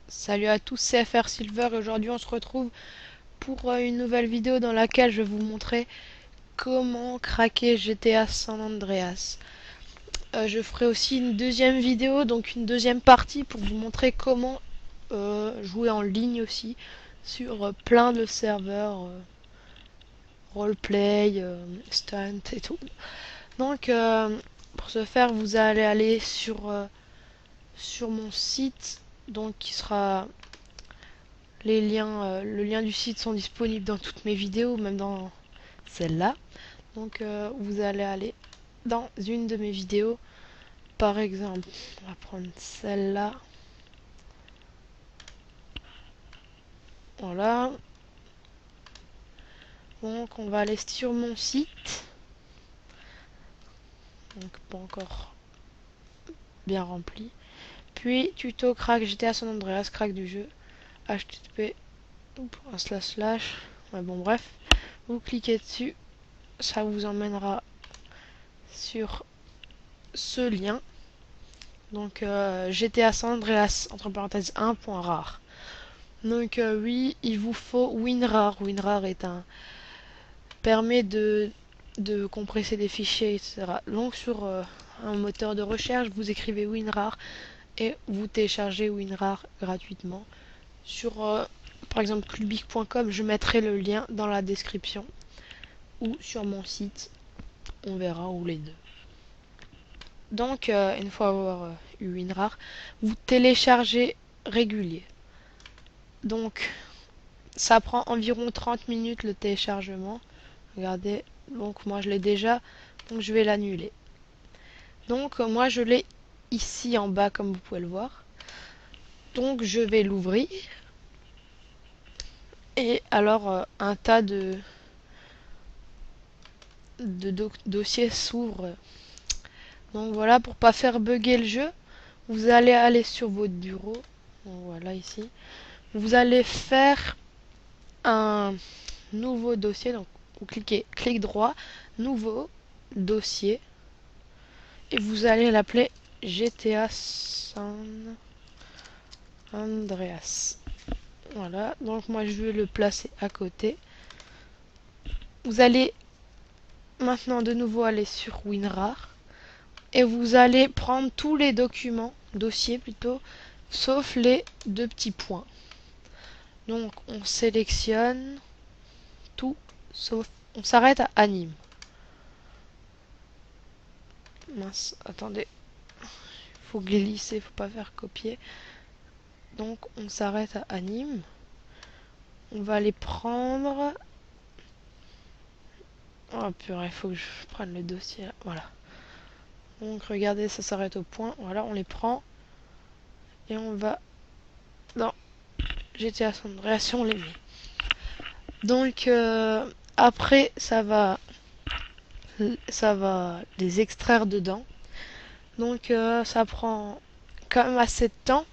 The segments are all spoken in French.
Salut à tous, c'est FR Silver et aujourd'hui on se retrouve pour une nouvelle vidéo dans laquelle je vais vous montrer comment craquer GTA San Andreas. Je ferai aussi une deuxième vidéo, donc une deuxième partie pour vous montrer comment jouer en ligne aussi sur plein de serveurs roleplay, stunt et tout. Donc pour ce faire vous allez aller sur mon site, donc qui sera les liens, le lien du site sont disponibles dans toutes mes vidéos, même dans celle-là. Donc vous allez aller dans une de mes vidéos. Par exemple, on va prendre celle-là. Voilà. Donc on va aller sur mon site. Donc pas encore bien rempli. Puis tuto crack GTA San Andreas, crack du jeu. HTTP. Ouais, bon bref. Vous cliquez dessus. Ça vous emmènera sur ce lien. Donc GTA San Andreas, entre parenthèses 1.rare. Donc oui, il vous faut WinRAR. WinRAR permet de compresser des fichiers, etc. Donc sur un moteur de recherche, vous écrivez WinRAR et vous téléchargez WinRAR gratuitement. Sur par exemple clubic.com, je mettrai le lien dans la description ou sur mon site, on verra, ou les deux. Donc une fois avoir eu WinRAR, vous téléchargez régulier. Donc ça prend environ 30 minutes le téléchargement. Regardez, donc moi je l'ai déjà, donc je vais l'annuler. Donc moi je l'ai ici en bas comme vous pouvez le voir. Donc je vais l'ouvrir. Et alors un tas de dossiers s'ouvrent. Donc voilà, pour pas faire bugger le jeu, vous allez aller sur votre bureau. Donc voilà ici. Vous allez faire un nouveau dossier. Donc vous cliquez clic droit, nouveau dossier. Et vous allez l'appeler GTA San Andreas. Voilà, donc moi je vais le placer à côté. Vous allez maintenant de nouveau aller sur WinRAR et vous allez prendre tous les documents, dossiers plutôt, sauf les deux petits points. Donc on sélectionne tout, sauf on s'arrête à anime. Mince, attendez, faut glisser, faut pas faire copier. Donc on s'arrête à anime. On va les prendre. Oh purée, il faut que je prenne le dossier là. Voilà. Donc regardez, ça s'arrête au point. Voilà, on les prend. Et on va dans GTA San Andreas, on les met. Donc après, ça va les extraire dedans. Donc ça prend quand même assez de temps.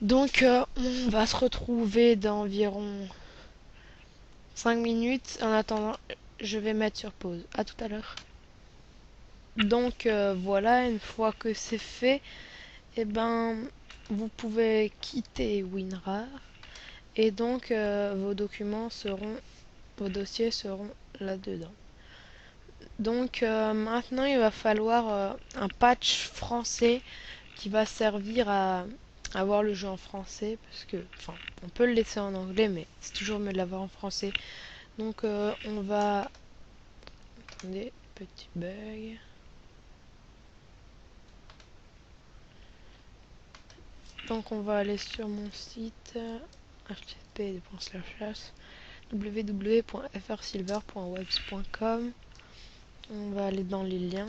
Donc on va se retrouver dans environ 5 minutes. En attendant, je vais mettre sur pause. À tout à l'heure. Donc voilà, une fois que c'est fait, et ben vous pouvez quitter WinRAR et donc vos dossiers seront là-dedans. Donc maintenant il va falloir un patch français qui va servir à avoir le jeu en français parce que, enfin, on peut le laisser en anglais mais c'est toujours mieux de l'avoir en français. Donc on va, attendez, petit bug. Donc on va aller sur mon site http://www.frsilver.webs.com. On va aller dans les liens.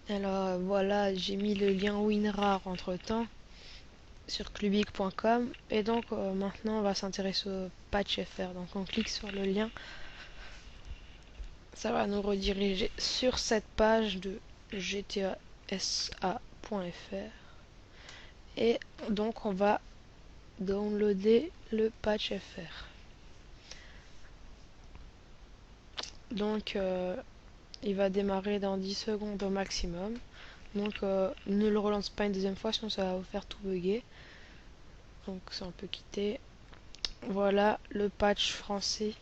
Alors voilà, j'ai mis le lien WinRAR entre temps sur clubic.com et donc maintenant on va s'intéresser au patch FR. Donc on clique sur le lien, ça va nous rediriger sur cette page de gtasa.fr et donc on va downloader le patch FR. Donc il va démarrer dans 10 secondes au maximum. Donc ne le relance pas une deuxième fois, sinon ça va vous faire tout bugger. Donc ça on peut quitter. Voilà, le patch français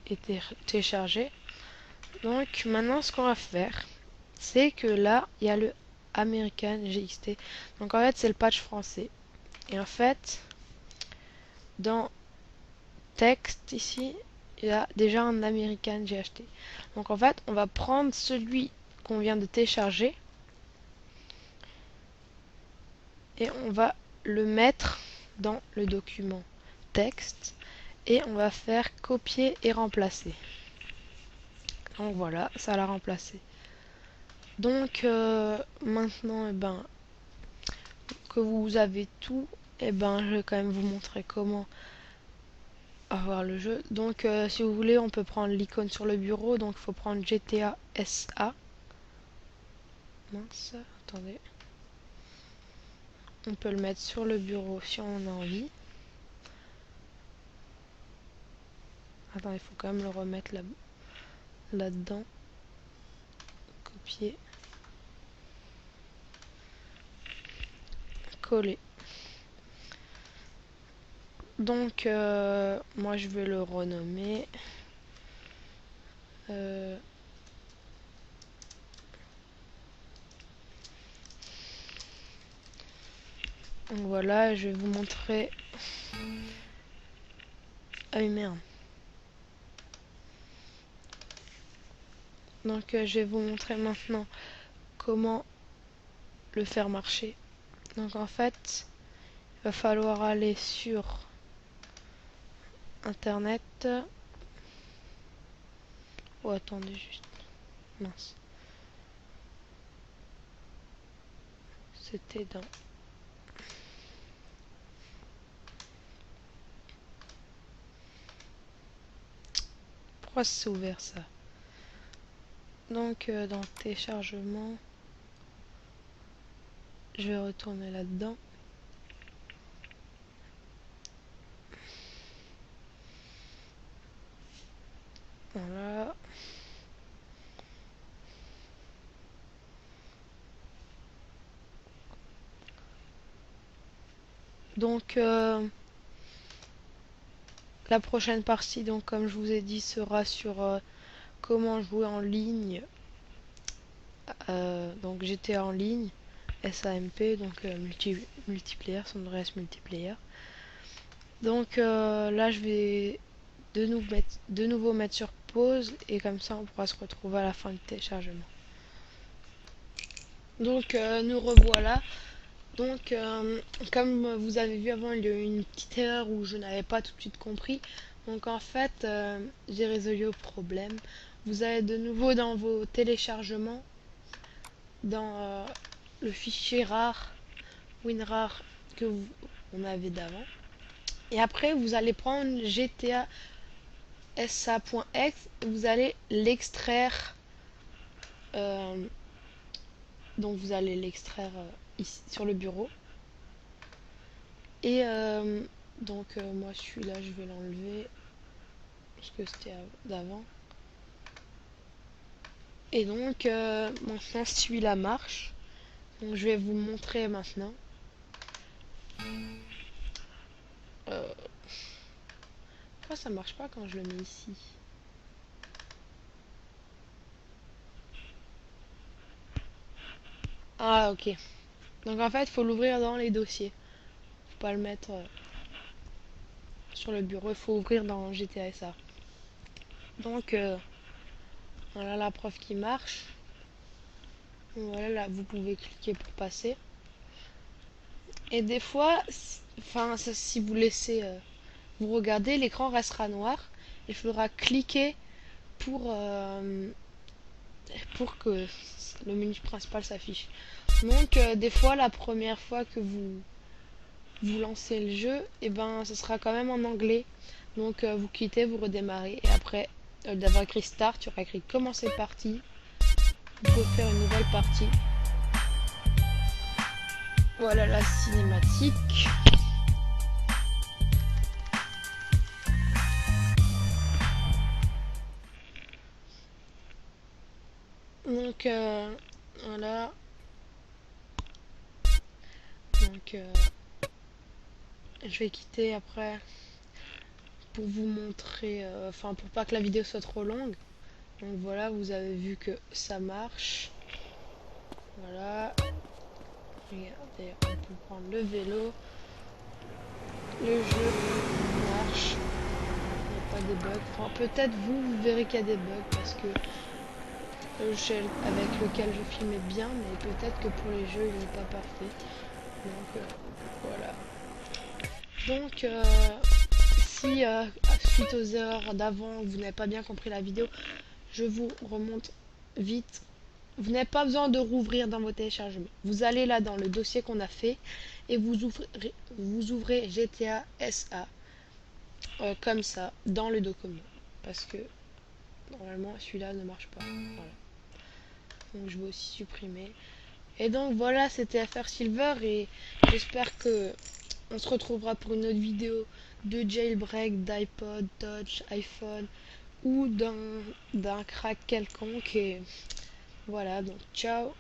est téléchargé. Donc maintenant ce qu'on va faire, c'est que là il y a le American GXT. Donc en fait c'est le patch français. Et en fait, dans texte ici, il y a déjà un American GHT. Donc en fait, on va prendre celui qu'on vient de télécharger et on va le mettre dans le document texte et on va faire copier et remplacer. Donc voilà, ça l'a remplacé. Donc maintenant, que vous avez tout, je vais quand même vous montrer comment avoir le jeu. Donc si vous voulez, on peut prendre l'icône sur le bureau. Donc il faut prendre GTA SA. Mince, attendez. On peut le mettre sur le bureau si on en a envie. Attends, il faut quand même le remettre là-dedans. Copier. Coller. Donc, moi je vais le renommer. Donc voilà, je vais vous montrer. Ah oui, merde. Donc, je vais vous montrer maintenant comment le faire marcher. Donc, en fait, il va falloir aller sur Internet. Oh, attendez juste. Mince. C'était dans... Pourquoi c'est ouvert ça? Donc dans téléchargement, je vais retourner là-dedans. Voilà. Donc la prochaine partie, donc comme je vous ai dit, sera sur comment jouer en ligne. Donc GTA en ligne, SAMP, donc multiplayer, San Andreas multiplayer. Donc là je vais de nouveau mettre sur pause et comme ça on pourra se retrouver à la fin du téléchargement. Donc nous revoilà. Donc comme vous avez vu avant, il y a eu une petite erreur où je n'avais pas tout de suite compris. Donc en fait j'ai résolu le problème. Vous allez de nouveau dans vos téléchargements, dans le fichier rare, WinRAR que on avait d'avant. Et après vous allez prendre GTA sa.exe et vous allez l'extraire. Donc vous allez l'extraire ici sur le bureau. Et donc moi celui-là je vais l'enlever parce que c'était d'avant. Et donc maintenant celui-là marche. Donc je vais vous montrer maintenant. Pourquoi ça marche pas quand je le mets ici? Ah ok. Donc en fait il faut l'ouvrir dans les dossiers. Faut pas le mettre sur le bureau, il faut ouvrir dans GTA SA. Donc voilà la preuve qui marche. Voilà, là vous pouvez cliquer pour passer. Et des fois, enfin si vous laissez vous regardez, l'écran restera noir. Il faudra cliquer pour que le menu principal s'affiche. Donc des fois, la première fois que vous lancez le jeu, et ben ce sera quand même en anglais. Donc vous quittez, vous redémarrez et après d'avoir écrit start, tu auras écrit commencer partie. Vous pouvez faire une nouvelle partie. Voilà la cinématique. Donc Voilà. Donc je vais quitter après pour vous montrer, enfin pour pas que la vidéo soit trop longue. Donc voilà, vous avez vu que ça marche. Voilà. Regardez, on peut prendre le vélo. Le jeu marche. Il n'y a pas des bugs. Enfin, peut-être vous verrez qu'il y a des bugs parce que le logiciel avec lequel je filme est bien, mais peut-être que pour les jeux, il n'est pas parfait. Donc voilà. Donc si suite aux erreurs d'avant, vous n'avez pas bien compris la vidéo, je vous remonte vite. Vous n'avez pas besoin de rouvrir dans vos téléchargements. Vous allez là dans le dossier qu'on a fait et vous ouvrez GTA SA comme ça dans le document. Parce que normalement celui-là ne marche pas. Voilà. Donc je vais aussi supprimer. Et donc voilà, c'était FR Silver et j'espère que on se retrouvera pour une autre vidéo de jailbreak, d'iPod, Touch, iPhone ou d'un crack quelconque. Et voilà, donc ciao.